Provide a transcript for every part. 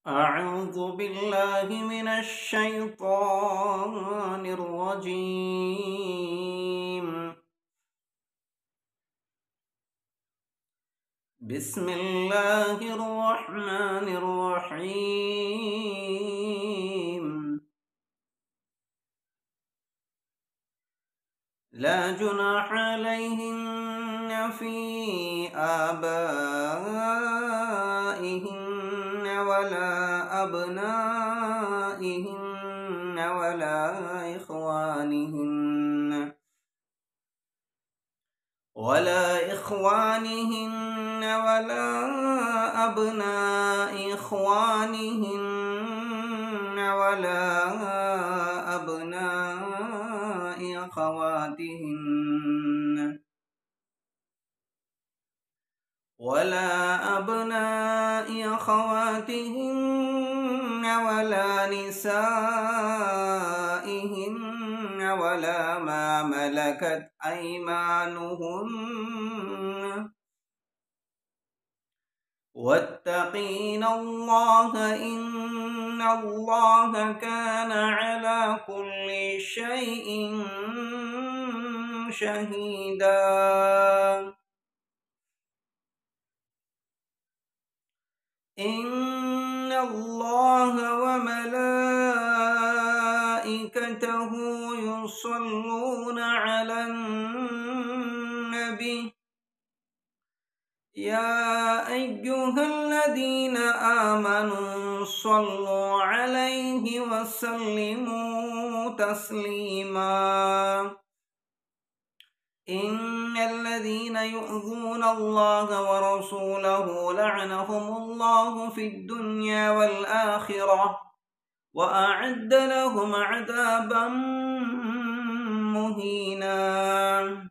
أعوذ بالله من الشيطان الرجيم. بسم الله الرحمن الرحيم. لا جناح عليهن في آبائهن ولا أبنائهن ولا إخوانهن ولا أبناء إخوانهن ولا أبناء أخواتهن ولا نسائهن ولا ما ملكت أيمانهن واتقين الله إن الله كان على كل شيء شهيدا. إن الله وملائكته يصلون على النبي يا أيها الذين آمنوا صلوا عليه وسلموا تسليما. إن الذين يؤذون الله ورسوله لعنهم الله في الدنيا والآخرة وأعد لهم عذابا مهينا.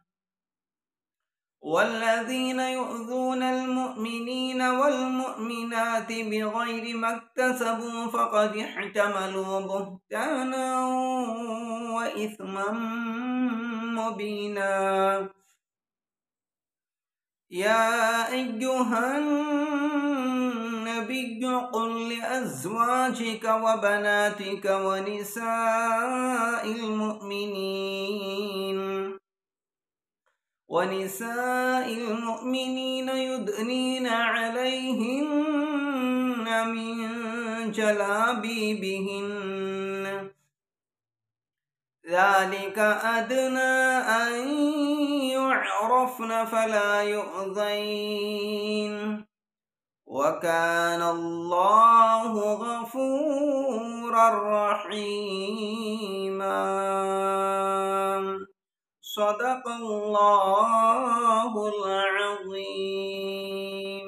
والذين يؤذون المؤمنين والمؤمنات بغير ما اكتسبوا فقد احتملوا بهتانا وإثما مبينا. يا أيها النبي قل لأزواجك وبناتك ونساء المؤمنين يدنين عليهن من جلابيبهن ذلك أدنى أن يعرفن فلا يؤذين وكان الله غفورا رحيما. صدق الله العظيم.